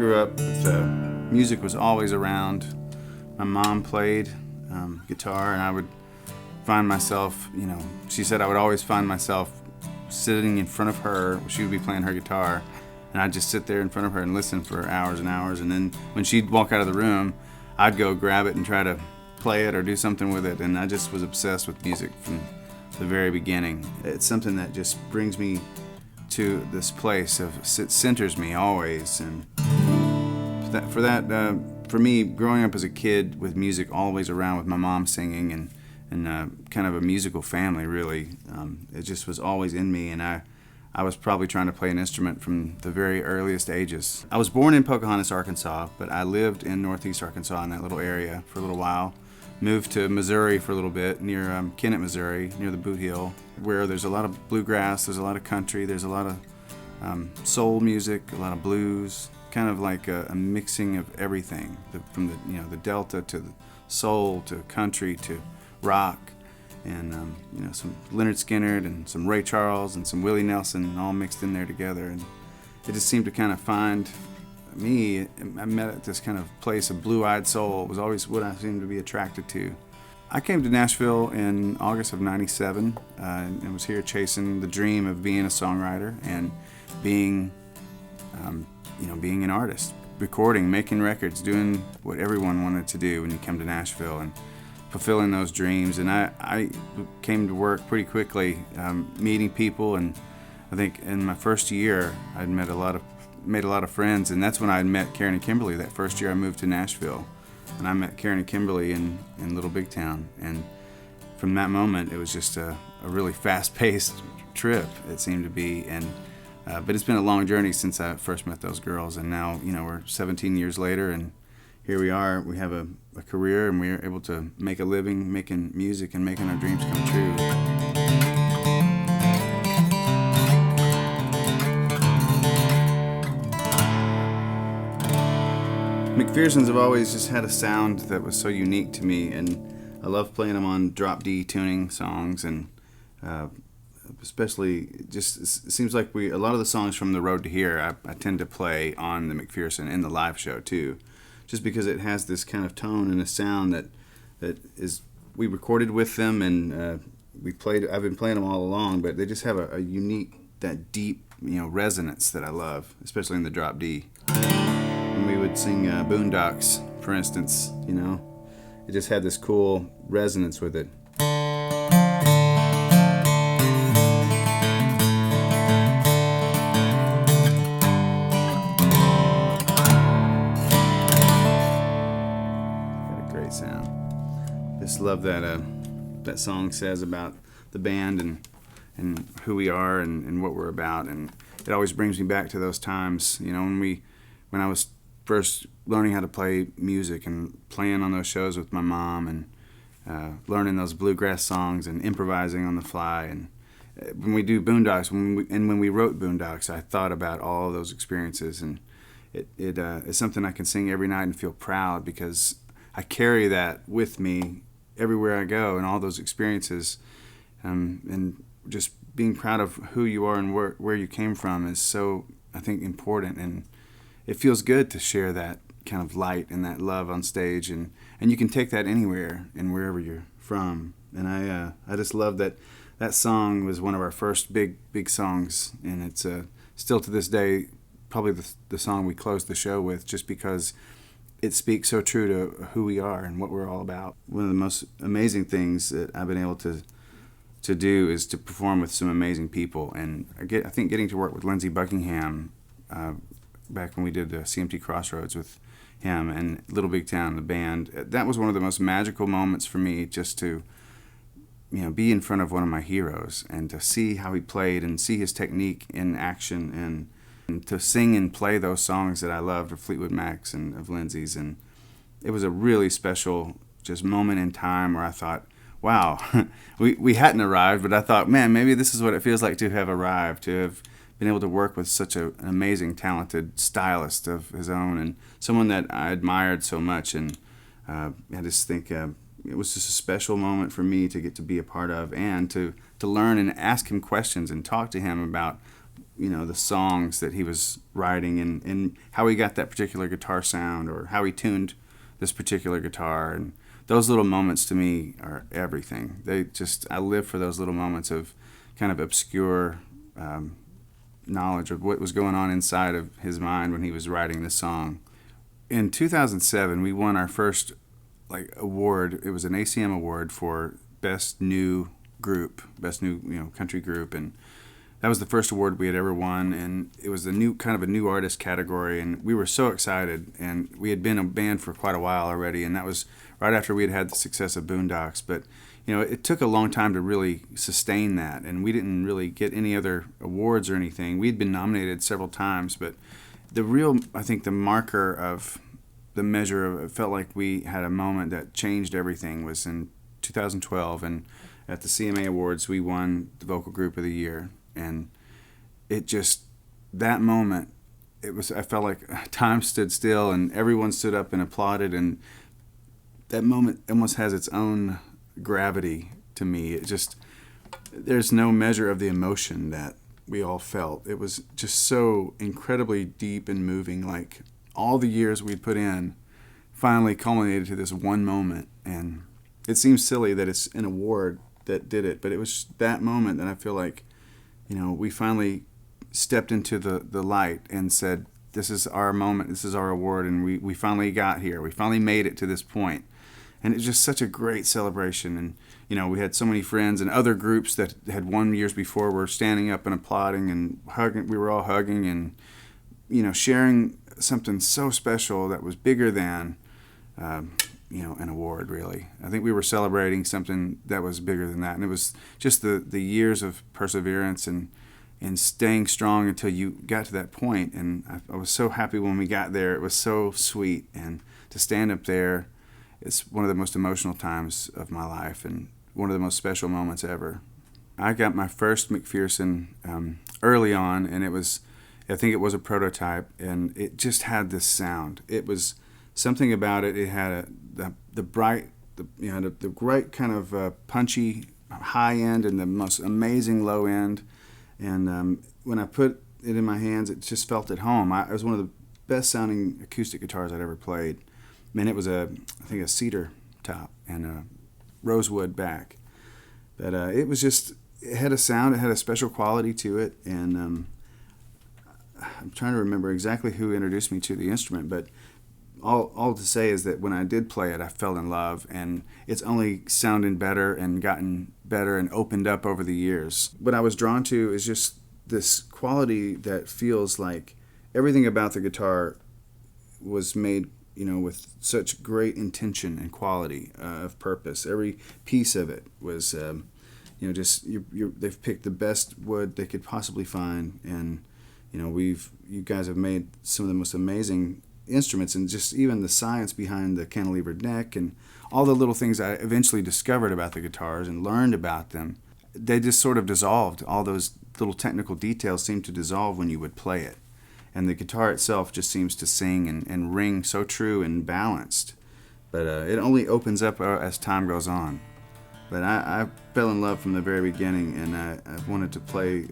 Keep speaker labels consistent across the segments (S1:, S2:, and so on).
S1: grew up with music was always around. My mom played guitar, and I would find myself, she said I would always find myself sitting in front of her. She would be playing her guitar, and I'd just sit there in front of her and listen for hours and hours. And then when she'd walk out of the room, I'd go grab it and try to play it or do something with it. And I just was obsessed with music from the very beginning. It's something that just brings me to this place it centers me always. And for me, growing up as a kid with music always around, with my mom singing and kind of a musical family, really, it just was always in me. And I was probably trying to play an instrument from the very earliest ages. I was born in Pocahontas, Arkansas, but I lived in northeast Arkansas in that little area for a little while. Moved to Missouri for a little bit, near Kennett, Missouri, near the Boot Heel, where there's a lot of bluegrass, there's a lot of country, there's a lot of soul music, a lot of blues, kind of like a mixing of everything, from the Delta to the soul to country to rock, and some Leonard Skinner and some Ray Charles and some Willie Nelson all mixed in there together. And it just seemed to kind of find me. I met at this kind of place of blue-eyed soul. It was always what I seemed to be attracted to. I came to Nashville in August of '97 and was here chasing the dream of being a songwriter and being an artist, recording, making records, doing what everyone wanted to do when you come to Nashville, and fulfilling those dreams. And I came to work pretty quickly, meeting people, and I think in my first year I'd made a lot of friends, and that's when I met Karen and Kimberly. That first year I moved to Nashville, and I met Karen and Kimberly in Little Big Town. And from that moment, it was just a really fast-paced trip, it seemed to be. And but it's been a long journey since I first met those girls, and now we're 17 years later, and here we are. We have a career, and we're able to make a living making music and making our dreams come true. McPherson's have always just had a sound that was so unique to me, and I love playing them on drop D tuning songs, and especially it seems like a lot of the songs from The Road to Here I tend to play on the McPherson in the live show too, just because it has this kind of tone and a sound that is, we recorded with them, and I've been playing them all along, but they just have a unique, that deep resonance that I love, especially in the drop D. When we would sing Boondocks, for instance, it just had this cool resonance with it. Sound. Just love that song says about the band and who we are and what we're about, and it always brings me back to those times, when I was first learning how to play music and playing on those shows with my mom, and learning those bluegrass songs and improvising on the fly. And when we do Boondocks, when we wrote Boondocks, I thought about all of those experiences, and it's something I can sing every night and feel proud, because I carry that with me everywhere I go, and all those experiences, and just being proud of who you are and where you came from is so, I think, important, and it feels good to share that kind of light and that love on stage, and you can take that anywhere and wherever you're from. And I just love that song was one of our first big songs, and it's still to this day probably the song we closed the show with, just because it speaks so true to who we are and what we're all about. One of the most amazing things that I've been able to do is to perform with some amazing people. And I think getting to work with Lindsey Buckingham back when we did CMT Crossroads with him and Little Big Town, the band, that was one of the most magical moments for me, just to be in front of one of my heroes and to see how he played and see his technique in action, and to sing and play those songs that I loved of Fleetwood Mac's and of Lindsey's. And it was a really special just moment in time where I thought, wow, we hadn't arrived, but I thought, man, maybe this is what it feels like to have arrived, to have been able to work with such an amazing, talented stylist of his own, and someone that I admired so much. And I just think it was just a special moment for me to get to be a part of, and to learn and ask him questions and talk to him about the songs that he was writing, and how he got that particular guitar sound, or how he tuned this particular guitar. And those little moments to me are everything. I live for those little moments of kind of obscure knowledge of what was going on inside of his mind when he was writing this song. In 2007, we won our first award. It was an ACM award for best new group, best new country group, and that was the first award we had ever won. And it was a new artist category, and we were so excited. And we had been a band for quite a while already, and that was right after we had had the success of Boondocks. But it took a long time to really sustain that, and we didn't really get any other awards or anything. We'd been nominated several times, but I think the marker of the measure of it felt like we had a moment that changed everything was in 2012, and at the CMA Awards we won the Vocal Group of the Year. And that moment, I felt like time stood still and everyone stood up and applauded, and that moment almost has its own gravity to me. There's no measure of the emotion that we all felt. It was just so incredibly deep and moving, like all the years we'd put in finally culminated to this one moment. And it seems silly that it's an award that did it, but it was that moment that I feel like we finally stepped into the light and said, this is our moment, this is our award, and we finally got here. We finally made it to this point. And it's just such a great celebration. And, we had so many friends and other groups that had won years before were standing up and applauding and hugging. We were all hugging and, sharing something so special that was bigger than, an award, really. I think we were celebrating something that was bigger than that. And it was just the years of perseverance and staying strong until you got to that point. And I was so happy when we got there. It was so sweet. And to stand up there, it's one of the most emotional times of my life and one of the most special moments ever. I got my first McPherson early on, and I think it was a prototype, and it just had this sound. It was something about it. It had the bright kind of punchy high end and the most amazing low end. And when I put it in my hands, it just felt at home. It was one of the best sounding acoustic guitars I'd ever played. Man, it was I think a cedar top and a rosewood back. But it had a sound, it had a special quality to it. And I'm trying to remember exactly who introduced me to the instrument, but all to say is that when I did play it, I fell in love, and it's only sounded better and gotten better and opened up over the years. What I was drawn to is just this quality that feels like everything about the guitar was made with such great intention and quality of purpose. Every piece of it was, they've picked the best wood they could possibly find, and you guys have made some of the most amazing instruments, and just even the science behind the cantilevered neck and all the little things I eventually discovered about the guitars and learned about them. They just sort of dissolved. All those little technical details seemed to dissolve when you would play it. And the guitar itself just seems to sing and ring so true and balanced. But it only opens up as time goes on. But I fell in love from the very beginning, and I've wanted to play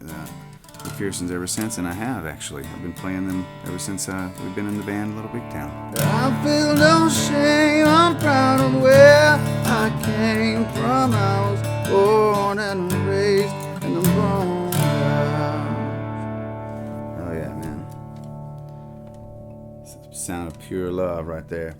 S1: McPherson's ever since, and I have, actually. I've been playing them ever since we've been in the band Little Big Town.
S2: I feel no shame, I'm proud of where I came from. I was born and raised in the Bronx.
S1: Oh yeah, man. It's the sound of pure love right there.